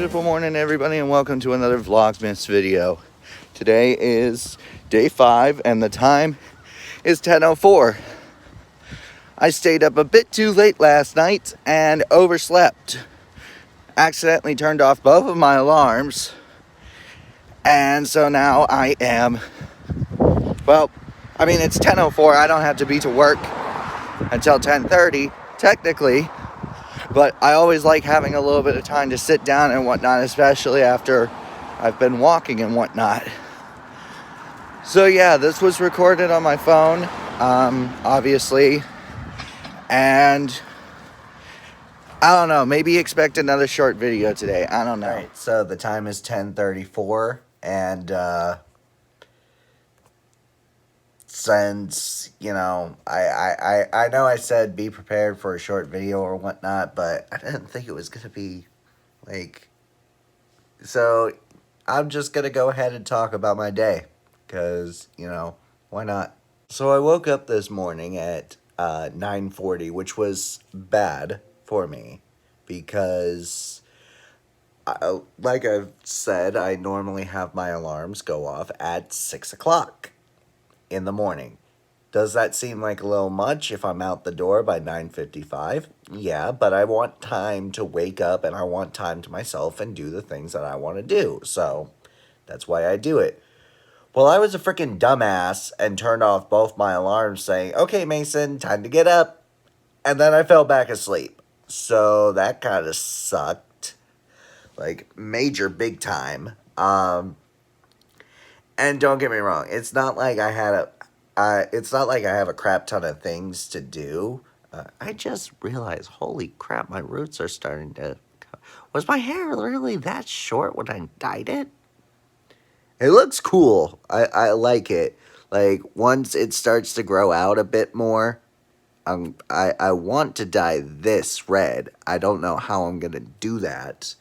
beautiful morning, everybody, and welcome to another Vlogmas video. Today is day 5 and the time is 10:04. I stayed up a bit too late last night and overslept. Accidentally turned off both of my alarms, and so now I am, well, I mean, it's 10:04. I don't have to be to work until 10:30 technically, but I always like having a little bit of time to sit down and whatnot, especially after I've been walking and whatnot. So yeah, this was recorded on my phone, obviously, and I don't know, maybe expect another short video today. I don't know. All right, so the time is 10:34, and since, you know, I know I said be prepared for a short video or whatnot, but I didn't think it was going to be, like, so I'm just going to go ahead and talk about my day, because, you know, why not? So I woke up this morning at 9:40, which was bad for me, because, like I've said, I normally have my alarms go off at 6 o'clock in the morning. Does that seem like a little much if I'm out the door by 9:55? Yeah, but I want time to wake up and I want time to myself and do the things that I want to do. So that's why I do it. Well, I was a freaking dumbass and turned off both my alarms saying, okay, Mason, time to get up. And then I fell back asleep. So that kind of sucked. Like, major big time. And don't get me wrong, it's not like I have a crap ton of things to do. I just realized, holy crap, my roots are starting to... Was my hair really that short when I dyed it? It looks cool. I like it. Like, once it starts to grow out a bit more, I want to dye this red. I don't know how I'm going to do that.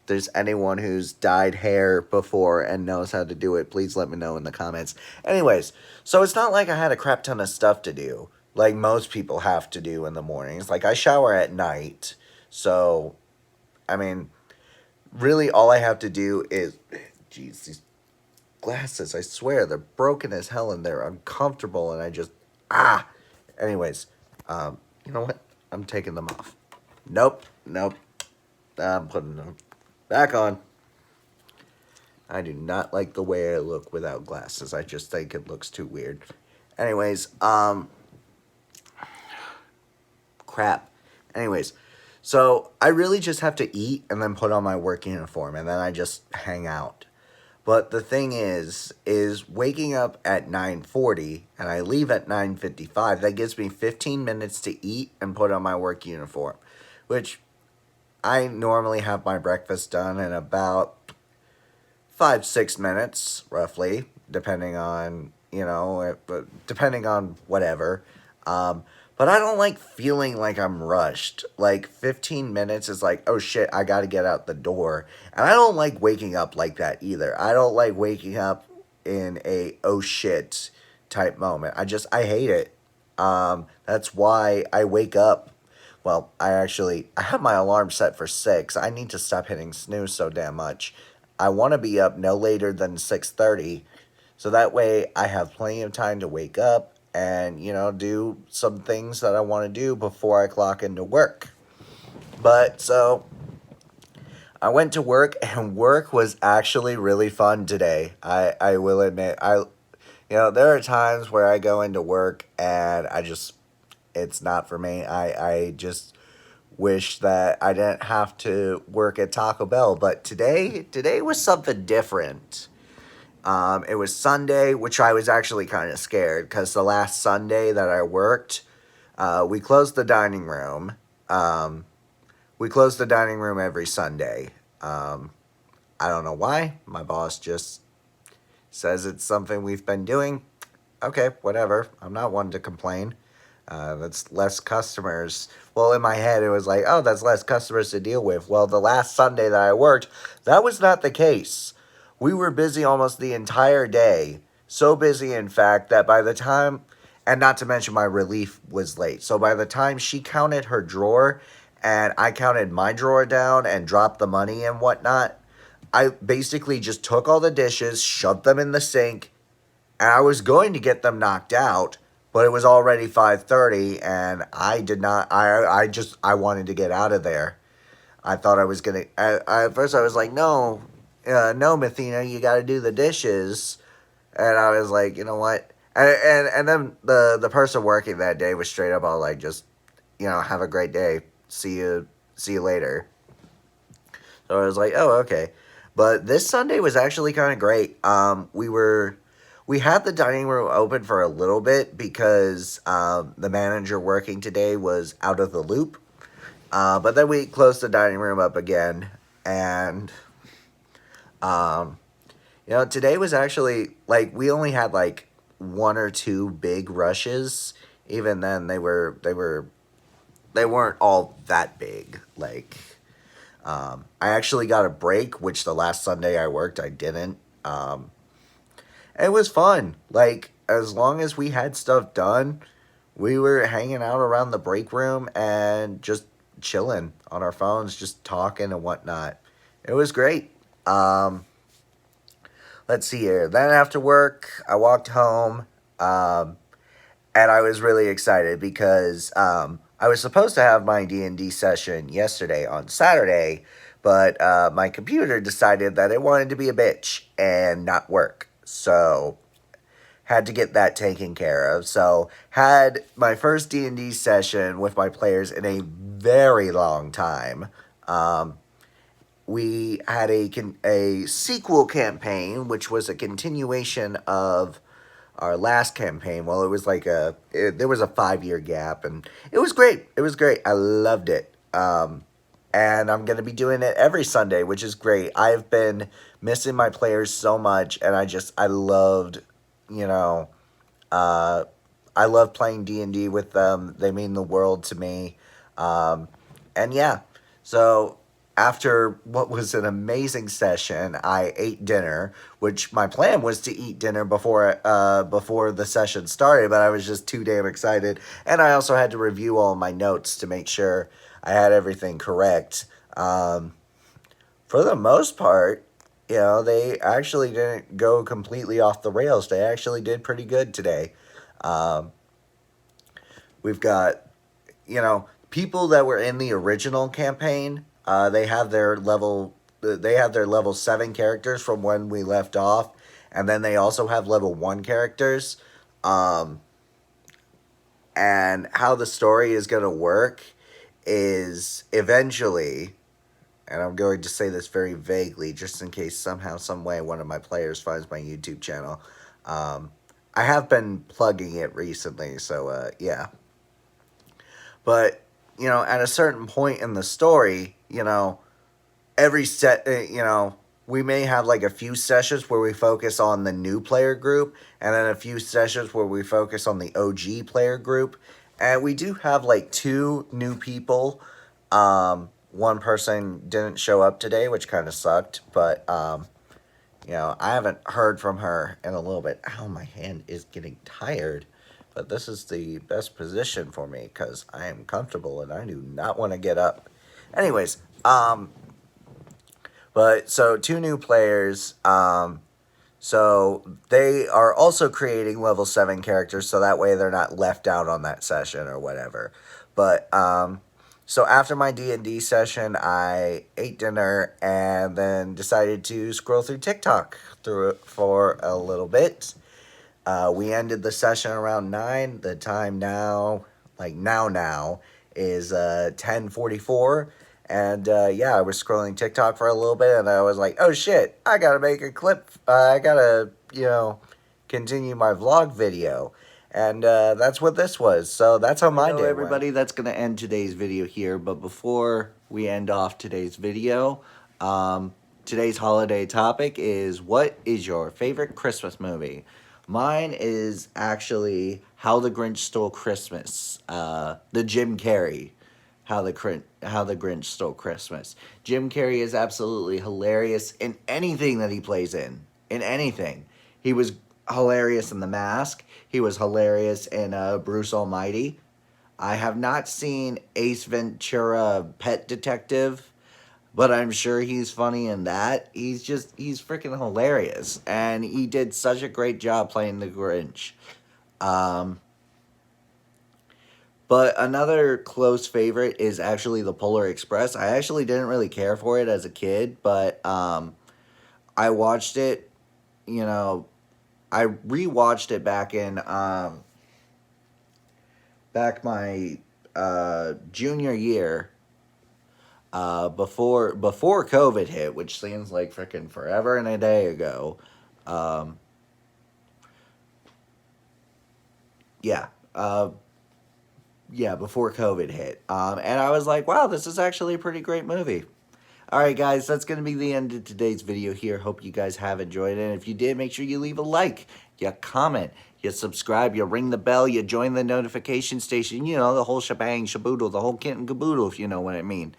If there's anyone who's dyed hair before and knows how to do it, please let me know in the comments. Anyways, so it's not like I had a crap ton of stuff to do, like most people have to do in the mornings. Like, I shower at night, so, I mean, really all I have to do is... Jeez, these glasses, I swear, they're broken as hell and they're uncomfortable and I just... Anyways, you know what? I'm taking them off. Nope. I'm putting them back on. I do not like the way I look without glasses. I just think it looks too weird. Anyways, crap. Anyways, so I really just have to eat and then put on my work uniform and then I just hang out. But the thing is waking up at 9:40 and I leave at 9:55, that gives me 15 minutes to eat and put on my work uniform, which I normally have my breakfast done in about 5-6 minutes, roughly, depending on, you know, depending on whatever. But I don't like feeling like I'm rushed. Like, 15 minutes is like, oh shit, I gotta get out the door. And I don't like waking up like that either. I don't like waking up in a oh shit type moment. I hate it. That's why I wake up. Well, I have my alarm set for 6. I need to stop hitting snooze so damn much. I want to be up no later than 6:30. So that way I have plenty of time to wake up and, you know, do some things that I want to do before I clock into work. But, so, I went to work, and work was actually really fun today. I will admit, you know, there are times where I go into work, and it's not for me. I just wish that I didn't have to work at Taco Bell, but today was something different. It was Sunday, which I was actually kind of scared, because the last Sunday that I worked, we closed the dining room. We close the dining room every Sunday. I don't know why. My boss just says it's something we've been doing. Okay, whatever. I'm not one to complain. That's less customers. Well, in my head, it was like, oh, that's less customers to deal with. Well, the last Sunday that I worked, that was not the case. We were busy almost the entire day. So busy, in fact, that by the time, and not to mention my relief was late. So by the time she counted her drawer and I counted my drawer down and dropped the money and whatnot, I basically just took all the dishes, shoved them in the sink, and I was going to get them knocked out, but it was already 5:30, and I did not. I wanted to get out of there. I thought I was gonna. At first, I was like, no, no, Mathena, you got to do the dishes, and I was like, you know what? And then the person working that day was straight up all like, just, have a great day. See you later. So I was like, oh, okay. But this Sunday was actually kind of great. We had the dining room open for a little bit because the manager working today was out of the loop. But then we closed the dining room up again, and today was actually like we only had like one or two big rushes. Even then, they weren't all that big. Like, I actually got a break, which the last Sunday I worked, I didn't. It was fun. Like, as long as we had stuff done, we were hanging out around the break room and just chilling on our phones, just talking and whatnot. It was great. Let's see here. Then after work, I walked home, and I was really excited because I was supposed to have my D&D session yesterday on Saturday, but my computer decided that it wanted to be a bitch and not work. So, had to get that taken care of. So, had my first D&D session with my players in a very long time. We had a sequel campaign, which was a continuation of our last campaign. Well, it was like there was a 5-year gap, and it was great. It was great. I loved it. And I'm going to be doing it every Sunday, which is great. I've been missing my players so much, and I loved, I love playing D&D with them. They mean the world to me. And yeah, so after what was an amazing session, I ate dinner, which my plan was to eat dinner before the session started, but I was just too damn excited. And I also had to review all my notes to make sure I had everything correct. For the most part, they actually didn't go completely off the rails. They actually did pretty good today. We've got, people that were in the original campaign. They have their level 7 characters from when we left off, and then they also have level 1 characters. And how the story is going to work is eventually, and I'm going to say this very vaguely, just in case somehow, some way, one of my players finds my YouTube channel. I have been plugging it recently, so yeah. But at a certain point in the story, every set, we may have like a few sessions where we focus on the new player group, and then a few sessions where we focus on the OG player group. And we do have like 2 new people. One person didn't show up today, which kind of sucked, but I haven't heard from her in a little bit. Ow, my hand is getting tired. But this is the best position for me because I am comfortable and I do not want to get up. Anyways, but so 2 new players. So they are also creating level 7 characters, so that way they're not left out on that session or whatever. But so after my D&D session, I ate dinner and then decided to scroll through TikTok for a little bit. We ended the session around 9. The time now, is 10:44. And yeah, I was scrolling TikTok for a little bit, and I was like, oh shit, I gotta make a clip. I gotta, continue my vlog video. And that's what this was. So that's how my day went. Everybody, that's gonna end today's video here. But before we end off today's video, today's holiday topic is, what is your favorite Christmas movie? Mine is actually How the Grinch Stole Christmas, the Jim Carrey, How the Grinch Stole Christmas. Jim Carrey is absolutely hilarious in anything that he plays in anything. He was hilarious in The Mask. He was hilarious in Bruce Almighty. I have not seen Ace Ventura Pet Detective, but I'm sure he's funny in that. He's freaking hilarious. And he did such a great job playing the Grinch. Um, but another close favorite is actually the Polar Express. I actually didn't really care for it as a kid, but I watched it, you know, I rewatched it back in back my junior year, before COVID hit, which seems like freaking forever and a day ago. Um, yeah, uh, yeah, before COVID hit, and I was like, wow, this is actually a pretty great movie. All right, guys, that's going to be the end of today's video here. Hope you guys have enjoyed it. And if you did, make sure you leave a like, you comment, you subscribe, you ring the bell, you join the notification station. You know, the whole shebang, shaboodle, the whole kit and caboodle, if you know what I mean.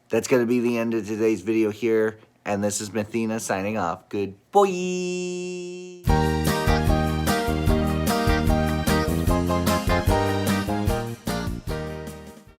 That's going to be the end of today's video here. And this is Mathena signing off. Good boy.